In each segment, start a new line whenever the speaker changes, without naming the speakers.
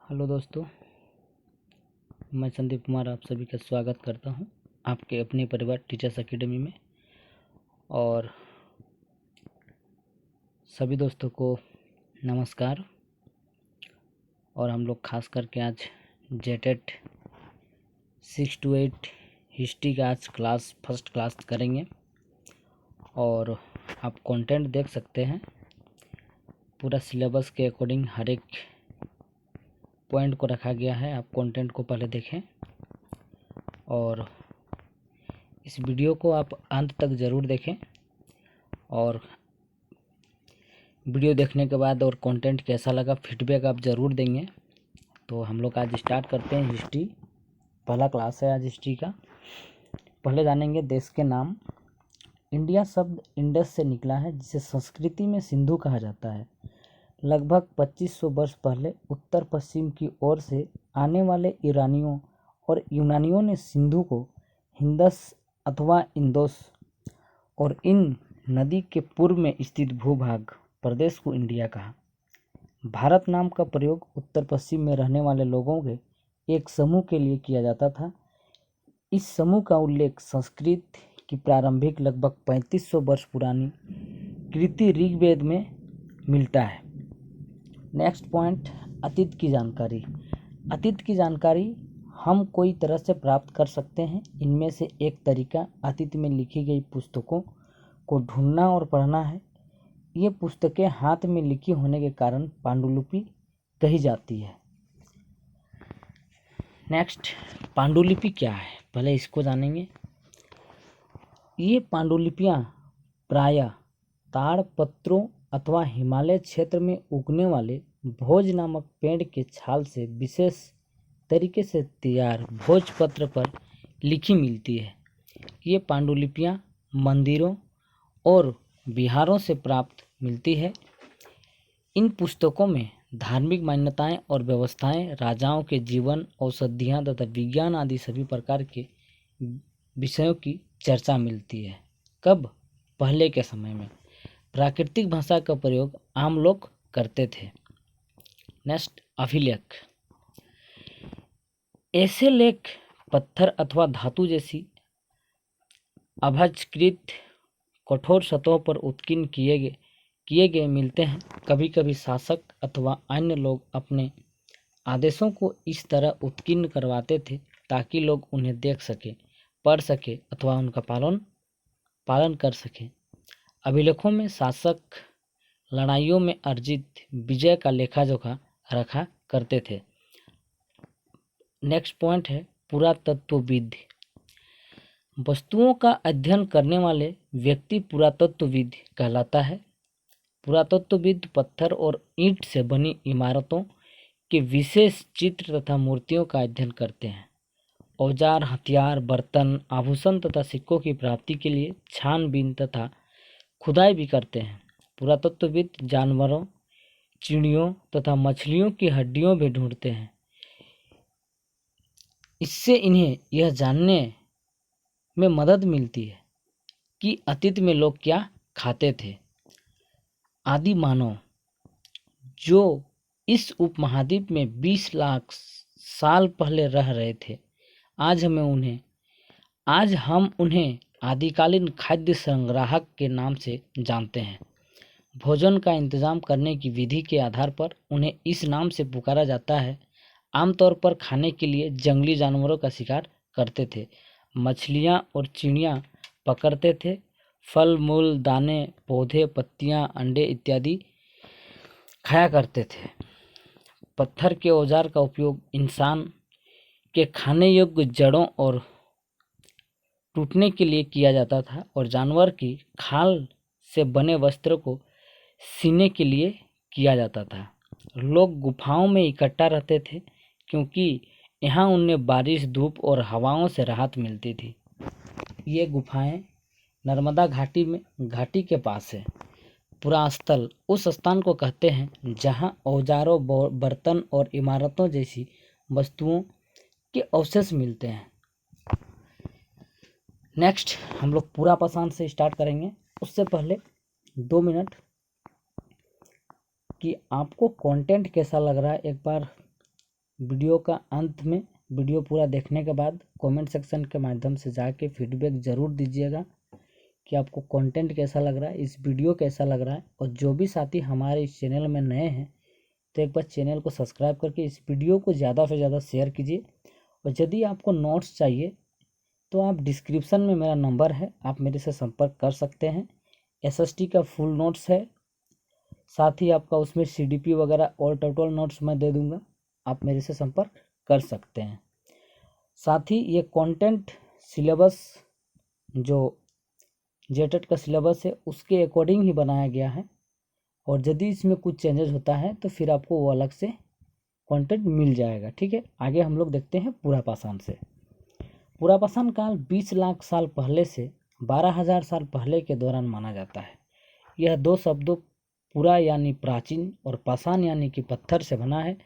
Hello दोस्तों, मैं संदीप कुमार आप सभी का स्वागत करता हूं आपके अपने परिवार टीचर्स एकेडमी में। और सभी दोस्तों को नमस्कार। और हम लोग खास करके आज जेटेट 6 to 8 हिस्ट्री का आज फर्स्ट क्लास करेंगे। और आप कंटेंट देख सकते हैं, पूरा सिलेबस के अकॉर्डिंग हर एक पॉइंट को रखा गया है। आप कंटेंट को पहले देखें और इस वीडियो को आप अंत तक ज़रूर देखें। और वीडियो देखने के बाद और कंटेंट कैसा लगा फीडबैक आप ज़रूर देंगे। तो हम लोग आज स्टार्ट करते हैं। हिस्ट्री पहला क्लास है आज हिस्ट्री का। पहले जानेंगे देश के नाम। इंडिया शब्द इंडस से निकला है, जिसे संस्कृति में सिंधु कहा जाता है। लगभग 2500 वर्ष पहले उत्तर पश्चिम की ओर से आने वाले ईरानियों और यूनानियों ने सिंधु को हिंदस अथवा इंदोस और इन नदी के पूर्व में स्थित भूभाग प्रदेश को इंडिया कहा। भारत नाम का प्रयोग उत्तर पश्चिम में रहने वाले लोगों के एक समूह के लिए किया जाता था। इस समूह का उल्लेख संस्कृत की प्रारंभिक लगभग 3500 वर्ष पुरानी कृति ऋग्वेद में मिलता है। नेक्स्ट पॉइंट, अतीत की जानकारी। अतीत की जानकारी हम कोई तरह से प्राप्त कर सकते हैं। इनमें से एक तरीका अतीत में लिखी गई पुस्तकों को ढूंढना और पढ़ना है। ये पुस्तकें हाथ में लिखी होने के कारण पांडुलिपि कही जाती है। नेक्स्ट, पांडुलिपि क्या है, पहले इसको जानेंगे। ये पांडुलिपियाँ प्रायः ताड़पत्रों अथवा हिमालय क्षेत्र में उगने वाले भोज नामक पेड़ के छाल से विशेष तरीके से तैयार भोजपत्र पर लिखी मिलती है। ये पांडुलिपियाँ मंदिरों और विहारों से प्राप्त मिलती है। इन पुस्तकों में धार्मिक मान्यताएं और व्यवस्थाएं, राजाओं के जीवन, औषधियाँ तथा विज्ञान आदि सभी प्रकार के विषयों की चर्चा मिलती है। कब? पहले के समय में प्राकृतिक भाषा का प्रयोग आम लोग करते थे। नेक्स्ट, अभिलेख। ऐसे लेख पत्थर अथवा धातु जैसी अभ्रककृत कठोर सतहों पर उत्कीर्ण किए गए मिलते हैं। कभी कभी शासक अथवा अन्य लोग अपने आदेशों को इस तरह उत्कीर्ण करवाते थे ताकि लोग उन्हें देख सके, पढ़ सके अथवा उनका पालन कर सकें। अभिलेखों में शासक लड़ाइयों में अर्जित विजय का लेखा जोखा रखा करते थे। नेक्स्ट पॉइंट है पुरातत्वविद। वस्तुओं का अध्ययन करने वाले व्यक्ति पुरातत्वविद कहलाता है। पुरातत्वविद पत्थर और ईंट से बनी इमारतों के विशेष चित्र तथा मूर्तियों का अध्ययन करते हैं। औजार, हथियार, बर्तन, आभूषण तथा सिक्कों की प्राप्ति के लिए छानबीन तथा खुदाई भी करते हैं। पुरातत्वविद जानवरों, चिड़ियों तथा मछलियों की हड्डियों भी ढूंढते हैं। इससे इन्हें यह जानने में मदद मिलती है कि अतीत में लोग क्या खाते थे। आदि मानव जो इस उपमहाद्वीप में 20 लाख साल पहले रह रहे थे, आज हम उन्हें आदिकालीन खाद्य संग्राहक के नाम से जानते हैं। भोजन का इंतजाम करने की विधि के आधार पर उन्हें इस नाम से पुकारा जाता है। आमतौर पर खाने के लिए जंगली जानवरों का शिकार करते थे, मछलियाँ और चिड़ियाँ पकड़ते थे, फल मूल, दाने, पौधे, पत्तियाँ, अंडे इत्यादि खाया करते थे। पत्थर के औजार का उपयोग इंसान के खाने योग्य जड़ों और टूटने के लिए किया जाता था और जानवर की खाल से बने वस्त्र को सीने के लिए किया जाता था। लोग गुफाओं में इकट्ठा रहते थे क्योंकि यहाँ उन्हें बारिश, धूप और हवाओं से राहत मिलती थी। ये गुफाएं नर्मदा घाटी के पास है। पुरास्थल उस स्थान को कहते हैं जहाँ औजारों, बर्तन और इमारतों जैसी वस्तुओं के अवशेष मिलते हैं। नेक्स्ट, हम लोग पूरा पाषाण से स्टार्ट करेंगे। उससे पहले 2 मिनट कि आपको कंटेंट कैसा लग रहा है एक बार वीडियो का अंत में वीडियो पूरा देखने के बाद कमेंट सेक्शन के माध्यम से जाके फीडबैक ज़रूर दीजिएगा कि आपको कंटेंट कैसा लग रहा है, इस वीडियो कैसा लग रहा है। और जो भी साथी हमारे इस चैनल में नए हैं तो एक बार चैनल को सब्सक्राइब करके इस वीडियो को ज़्यादा से ज़्यादा शेयर कीजिए। और यदि आपको नोट्स चाहिए तो आप डिस्क्रिप्शन में मेरा नंबर है, आप मेरे से संपर्क कर सकते हैं। एसएसटी का फुल नोट्स है, साथ ही आपका उसमें सीडीपी वगैरह और टोटल नोट्स मैं दे दूंगा, आप मेरे से संपर्क कर सकते हैं। साथ ही ये कंटेंट सिलेबस जो जेटेट का सिलेबस है उसके अकॉर्डिंग ही बनाया गया है, और यदि इसमें कुछ चेंजेस होता है तो फिर आपको वो अलग से कंटेंट मिल जाएगा। ठीक है, आगे हम लोग देखते हैं पूरा पाषाण से। पूरा पाषाण काल 20 लाख साल पहले से 12,000 साल पहले के दौरान माना जाता है। यह दो शब्दों पूरा यानी प्राचीन और पाषाण यानी कि पत्थर से बना है।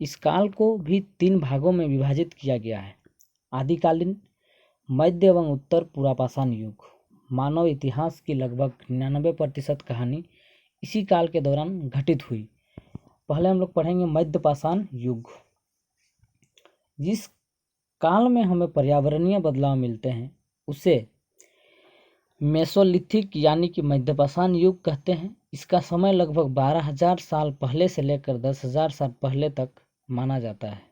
इस काल को भी 3 भागों में विभाजित किया गया है: आदिकालीन, मध्य एवं उत्तर पूरा पाषाण युग। मानव इतिहास की लगभग 99% कहानी इसी काल के दौरान घटित हुई। पहले हम लोग पढ़ेंगे मध्य पाषाण युग। जिस काल में हमें पर्यावरणीय बदलाव मिलते हैं उसे मेसोलिथिक यानी कि मध्य पाषाण युग कहते हैं। इसका समय लगभग 12,000 साल पहले से लेकर 10,000 साल पहले तक माना जाता है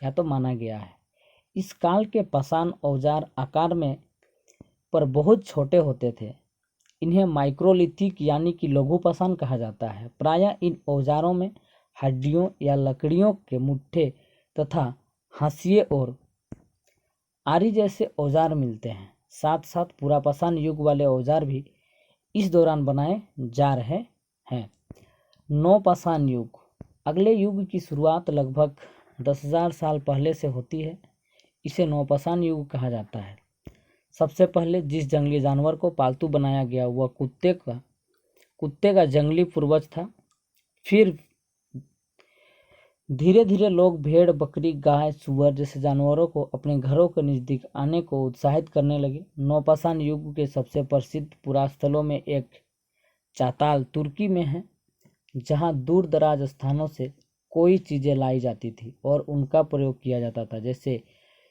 या तो माना गया है। इस काल के पाषाण औजार आकार में पर बहुत छोटे होते थे। इन्हें माइक्रोलिथिक यानी कि लघु पाषाण कहा जाता है। प्रायः इन औजारों में हड्डियों या लकड़ियों के मुट्ठे तथा हाशिए और आरी जैसे औजार मिलते हैं। साथ साथ पूरा पाषाण युग वाले औजार भी इस दौरान बनाए जा रहे हैं। नवपाषाण युग। अगले युग की शुरुआत लगभग 10,000 साल पहले से होती है। इसे नवपाषाण युग कहा जाता है। सबसे पहले जिस जंगली जानवर को पालतू बनाया गया वह कुत्ते का जंगली पूर्वज था। फिर धीरे धीरे लोग भेड़, बकरी, गाय, सुअर जैसे जानवरों को अपने घरों के नज़दीक आने को उत्साहित करने लगे। नवपाषाण युग के सबसे प्रसिद्ध पुरास्थलों में एक चाताल तुर्की में है, जहां दूर दराज स्थानों से कोई चीज़ें लाई जाती थी और उनका प्रयोग किया जाता था, जैसे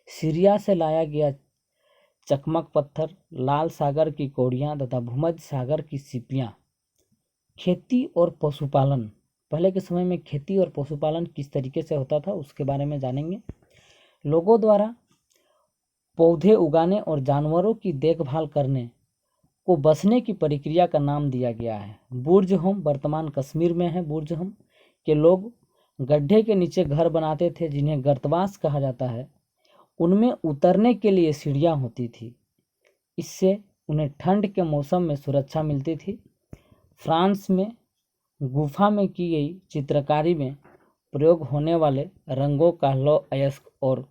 सीरिया से लाया गया चकमक पत्थर, लाल सागर की कौड़ियाँ तथा भूमध्य सागर की सीपियाँ। खेती और पशुपालन। पहले के समय में खेती और पशुपालन किस तरीके से होता था उसके बारे में जानेंगे। लोगों द्वारा पौधे उगाने और जानवरों की देखभाल करने को बसने की प्रक्रिया का नाम दिया गया है। बुर्ज होम वर्तमान कश्मीर में है। बुर्ज होम के लोग गड्ढे के नीचे घर बनाते थे जिन्हें गर्तवास कहा जाता है। उनमें उतरने के लिए सीढ़ियाँ होती थी, इससे उन्हें ठंड के मौसम में सुरक्षा मिलती थी। फ्रांस में गुफा में की गई चित्रकारी में प्रयोग होने वाले रंगों का लौह अयस्क और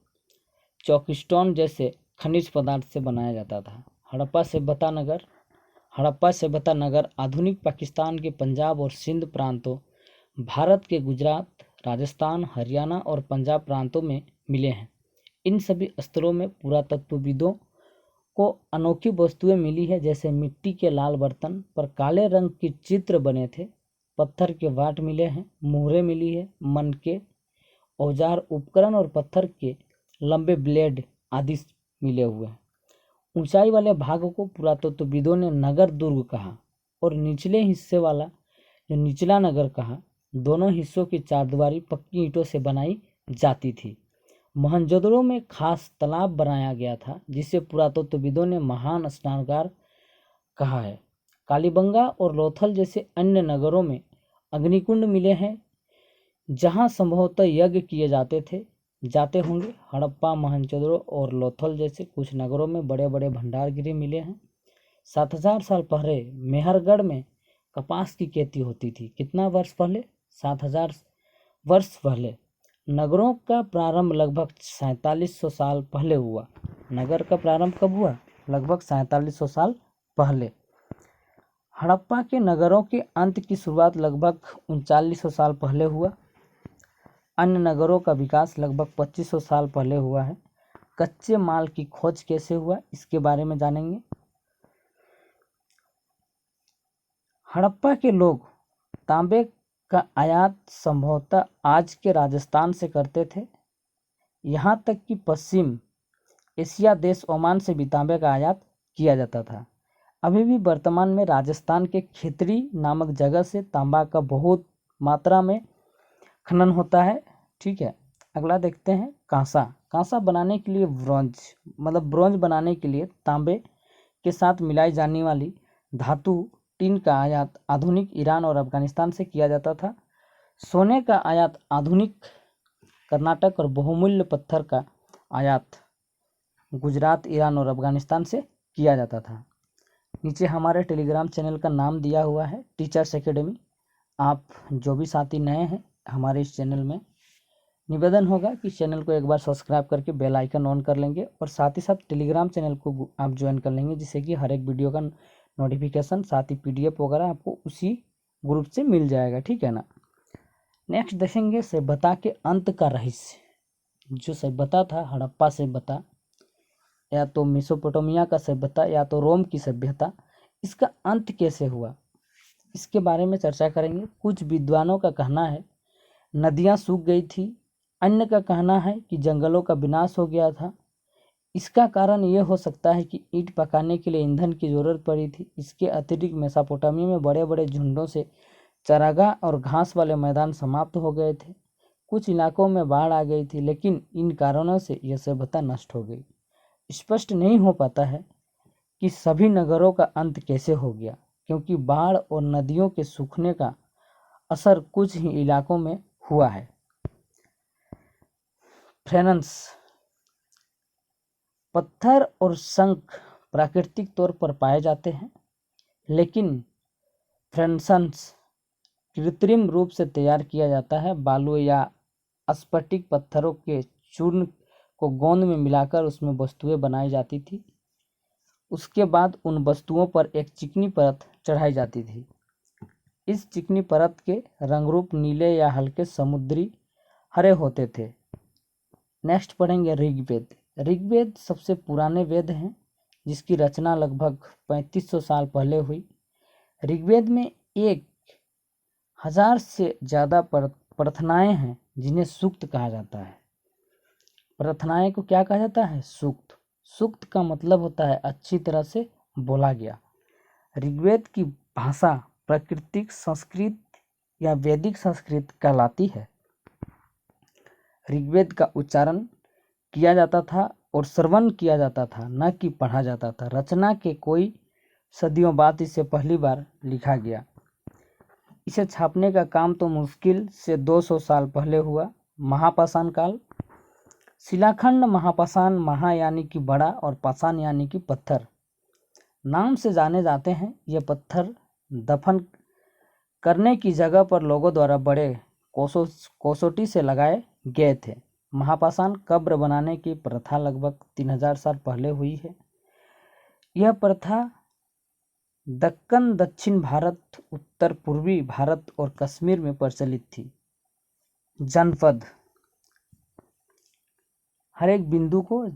चौकीस्टोन जैसे खनिज पदार्थ से बनाया जाता था। हड़प्पा सभ्यता नगर आधुनिक पाकिस्तान के पंजाब और सिंध प्रांतों, भारत के गुजरात, राजस्थान, हरियाणा और पंजाब प्रांतों में मिले हैं। इन सभी स्थलों में पुरातत्वविदों को अनोखी वस्तुएं मिली है, जैसे मिट्टी के लाल बर्तन पर काले रंग के चित्र बने थे, पत्थर के वाट मिले हैं, मुहरें मिली है, मनके, औजार, उपकरण और पत्थर के लंबे ब्लेड आदि मिले हुए हैं। ऊंचाई वाले भाग को पुरातत्वविदों ने नगर दुर्ग कहा और निचले हिस्से वाला जो निचला नगर कहा। दोनों हिस्सों की चारदीवारी पक्की ईंटों से बनाई जाती थी। मोहनजोदड़ो में खास तालाब बनाया गया था जिसे पुरातत्वविदों ने महान स्नानगार कहा है। कालीबंगा और लोथल जैसे अन्य नगरों में अग्निकुंड मिले हैं जहां संभवतः यज्ञ किए जाते होंगे। हड़प्पा, मोहनजोदड़ो और लोथल जैसे कुछ नगरों में बड़े बड़े भंडारगृह मिले हैं। 7,000 साल पहले मेहरगढ़ में कपास की खेती होती थी। कितना वर्ष पहले? 7,000 वर्ष पहले। नगरों का प्रारंभ लगभग 4700 साल पहले हुआ। नगर का प्रारंभ कब हुआ? लगभग 4700 साल पहले। हड़प्पा के नगरों के अंत की शुरुआत लगभग 3900 साल पहले हुआ। अन्य नगरों का विकास लगभग 2500 साल पहले हुआ है। कच्चे माल की खोज कैसे हुआ इसके बारे में जानेंगे। हड़प्पा के लोग तांबे का आयात संभवतः आज के राजस्थान से करते थे। यहाँ तक कि पश्चिम एशिया देश ओमान से भी तांबे का आयात किया जाता था। अभी भी वर्तमान में राजस्थान के खेतड़ी नामक जगह से तांबा का बहुत मात्रा में खनन होता है। ठीक है, अगला देखते हैं कांसा। कांसा बनाने के लिए ब्रोंज बनाने के लिए तांबे के साथ मिलाई जाने वाली धातु टिन का आयात आधुनिक ईरान और अफगानिस्तान से किया जाता था। सोने का आयात आधुनिक कर्नाटक और बहुमूल्य पत्थर का आयात गुजरात, ईरान और अफगानिस्तान से किया जाता था। नीचे हमारे टेलीग्राम चैनल का नाम दिया हुआ है टीचर्स एकेडमी। आप जो भी साथी नए हैं हमारे इस चैनल में, निवेदन होगा कि चैनल को एक बार सब्सक्राइब करके बेल आइकन ऑन कर लेंगे और साथ ही साथ टेलीग्राम चैनल को आप ज्वाइन कर लेंगे, जिससे कि हर एक वीडियो का नोटिफिकेशन साथ ही PDF वगैरह आपको उसी ग्रुप से मिल जाएगा। ठीक है ना। नेक्स्ट देखेंगे सभ्यता के अंत का रहस्य। जो सभ्यता था हड़प्पा सभ्यता, या तो मेसोपोटामिया का सभ्यता, या तो रोम की सभ्यता, इसका अंत कैसे हुआ, इसके बारे में चर्चा करेंगे। कुछ विद्वानों का कहना है नदियाँ सूख गई थी, अन्य का कहना है कि जंगलों का विनाश हो गया था। इसका कारण ये हो सकता है कि ईंट पकाने के लिए ईंधन की जरूरत पड़ी थी। इसके अतिरिक्त मेसोपोटामिया में बड़े बड़े झुंडों से चरागाह और घास वाले मैदान समाप्त हो गए थे। कुछ इलाकों में बाढ़ आ गई थी, लेकिन इन कारणों से यह सभ्यता नष्ट हो गई। स्पष्ट नहीं हो पाता है कि सभी नगरों का अंत कैसे हो गया, क्योंकि बाढ़ और नदियों के सूखने का असर कुछ ही इलाकों में हुआ है। फ्रेनन्स पत्थर और शंख प्राकृतिक तौर पर पाए जाते हैं, लेकिन फ्रेनन्स कृत्रिम रूप से तैयार किया जाता है। बालू या स्फटिक पत्थरों के चूर्ण को गोंद में मिलाकर उसमें वस्तुएं बनाई जाती थी। उसके बाद उन वस्तुओं पर एक चिकनी परत चढ़ाई जाती थी। इस चिकनी परत के रंगरूप नीले या हल्के समुद्री हरे होते थे। नेक्स्ट पढ़ेंगे ऋग्वेद। ऋग्वेद सबसे पुराने वेद हैं, जिसकी रचना लगभग 3500 साल पहले हुई। ऋग्वेद में 1000 से ज़्यादा प्रार्थनाएं हैं, जिन्हें सूक्त कहा जाता है। प्रार्थनाएं को क्या कहा जाता है? सूक्त। सूक्त का मतलब होता है अच्छी तरह से बोला गया। ऋग्वेद की भाषा प्राकृतिक संस्कृत या वैदिक संस्कृत कहलाती है। ऋग्वेद का उच्चारण किया जाता था और श्रवण किया जाता था, न कि पढ़ा जाता था। रचना के कई सदियों बाद इसे पहली बार लिखा गया। इसे छापने का काम तो मुश्किल से 200 साल पहले हुआ। महापाषाण काल। शिलाखंड महापाषाण, महा यानी कि बड़ा और पाषाण यानी कि पत्थर नाम से जाने जाते हैं। ये पत्थर दफन करने की जगह पर लोगों द्वारा बड़े कसौटी से लगाए गए थे। महापाषाण कब्र बनाने की प्रथा लगभग 3000 साल पहले हुई है। यह प्रथा दक्कन, दक्षिण भारत, उत्तर पूर्वी भारत और कश्मीर में प्रचलित थी। जनपद हर एक बिंदु को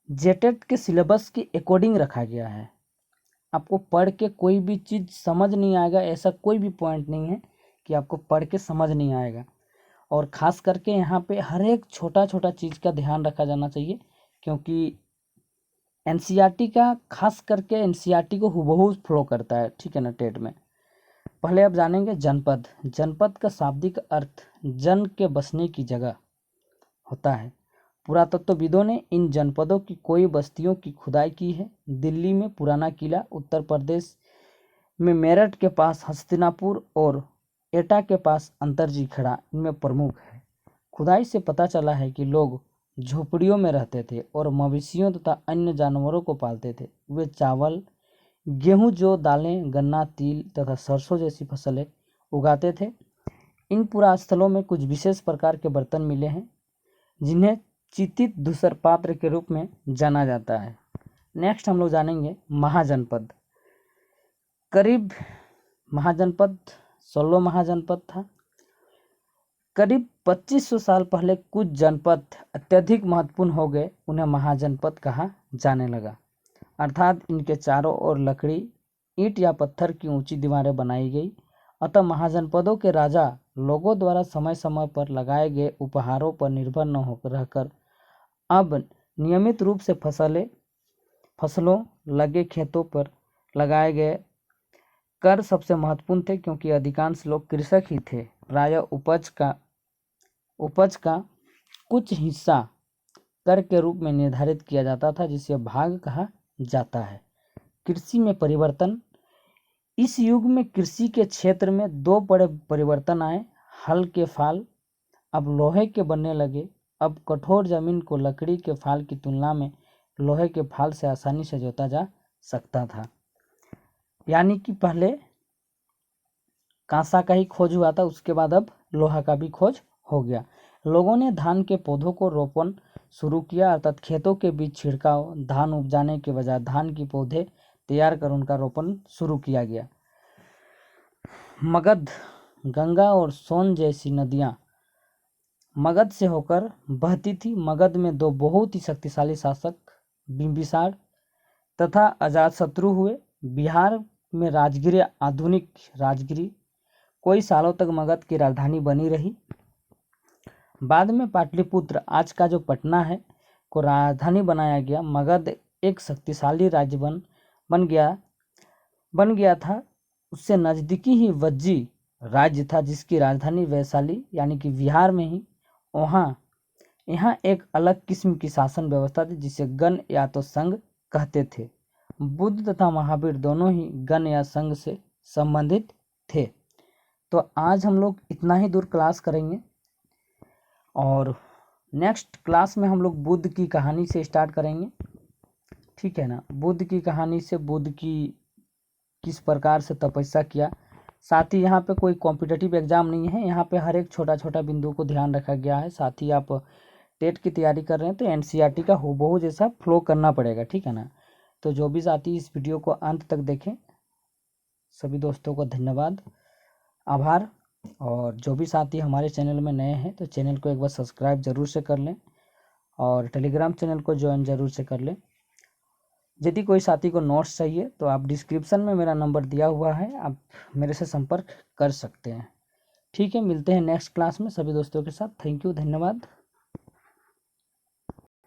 जेटेट के सिलेबस के अकॉर्डिंग रखा गया है। आपको पढ़ के कोई भी चीज़ समझ नहीं आएगा, ऐसा कोई भी पॉइंट नहीं है कि आपको पढ़ के समझ नहीं आएगा। और ख़ास करके यहाँ पे हर एक छोटा छोटा चीज़ का ध्यान रखा जाना चाहिए, क्योंकि NCERT का खास करके NCERT को हुबहू फ्लो करता है। ठीक है ना, टेट में। पहले आप जानेंगे जनपद। जनपद का शाब्दिक अर्थ जन के बसने की जगह होता है। पुरातत्वविदों ने इन जनपदों की कई बस्तियों की खुदाई की है। दिल्ली में पुराना किला, उत्तर प्रदेश में मेरठ के पास हस्तिनापुर और एटा के पास अंतरजी खड़ा इनमें प्रमुख है। खुदाई से पता चला है कि लोग झोपड़ियों में रहते थे और मवेशियों तथा अन्य जानवरों को पालते थे। वे चावल, गेहूं, जौ, दालें, गन्ना, तिल तथा सरसों जैसी फसलें उगाते थे। इन पुरास्थलों में कुछ विशेष प्रकार के बर्तन मिले हैं, जिन्हें चितित धूसर पात्र के रूप में जाना जाता है। नेक्स्ट हम लोग जानेंगे महाजनपद। करीब महाजनपद 16 महाजनपद था। करीब 2500 साल पहले कुछ जनपद अत्यधिक महत्वपूर्ण हो गए, उन्हें महाजनपद कहा जाने लगा। अर्थात इनके चारों ओर लकड़ी, ईंट या पत्थर की ऊंची दीवारें बनाई गई। अतः महाजनपदों के राजा लोगों द्वारा समय समय पर लगाए गए उपहारों पर निर्भर न हो रहकर अब नियमित रूप से फसलों लगे खेतों पर लगाए गए कर सबसे महत्वपूर्ण थे, क्योंकि अधिकांश लोग कृषक ही थे। प्रायः उपज का कुछ हिस्सा कर के रूप में निर्धारित किया जाता था, जिसे भाग कहा जाता है। कृषि में परिवर्तन। इस युग में कृषि के क्षेत्र में दो बड़े परिवर्तन आए। हल के फाल अब लोहे के बनने लगे। अब कठोर जमीन को लकड़ी के फाल की तुलना में लोहे के फाल से आसानी से जोता जा सकता था। यानी कि पहले कांसा का ही खोज हुआ था, उसके बाद अब लोहा का भी खोज हो गया। लोगों ने धान के पौधों को रोपण शुरू किया, अर्थात खेतों के बीच छिड़काव। धान उपजाने के बजाय धान के पौधे तैयार कर उनका रोपण शुरू किया गया। मगध, गंगा और सोन जैसी नदियां मगध से होकर बहती थी। मगध में दो बहुत ही शक्तिशाली शासक बिंबिसार तथा अजातशत्रु हुए। बिहार में राजगिरी, आधुनिक राजगिरी कई सालों तक मगध की राजधानी बनी रही। बाद में पाटलिपुत्र, आज का जो पटना है, को राजधानी बनाया गया। मगध एक शक्तिशाली राज्य बन गया था। उससे नजदीकी ही वज्जी राज्य था, जिसकी राजधानी वैशाली यानी कि बिहार में ही। यहाँ एक अलग किस्म की शासन व्यवस्था थी, जिसे गण या तो संघ कहते थे। बुद्ध तथा महावीर दोनों ही गण या संघ से संबंधित थे। तो आज हम लोग इतना ही दूर क्लास करेंगे और नेक्स्ट क्लास में हम लोग बुद्ध की कहानी से स्टार्ट करेंगे, ठीक है ना। बुद्ध की कहानी से बुद्ध की किस प्रकार से तपस्या किया। साथ ही यहाँ पे कोई कॉम्पिटिटिव एग्जाम नहीं है, यहाँ पे हर एक छोटा छोटा बिंदु को ध्यान रखा गया है। साथ ही आप टेट की तैयारी कर रहे हैं तो एनसीईआरटी का हूबहू जैसा फ्लो करना पड़ेगा, ठीक है ना। तो जो भी साथी इस वीडियो को अंत तक देखें, सभी दोस्तों को धन्यवाद, आभार। और जो भी साथी हमारे चैनल में नए हैं तो चैनल को एक बार सब्सक्राइब ज़रूर से कर लें और टेलीग्राम चैनल को ज्वाइन ज़रूर से कर लें। यदि कोई साथी को नोट्स चाहिए तो आप डिस्क्रिप्शन में मेरा नंबर दिया हुआ है, आप मेरे से संपर्क कर सकते हैं, ठीक है। मिलते हैं नेक्स्ट क्लास में सभी दोस्तों के साथ। थैंक यू, धन्यवाद।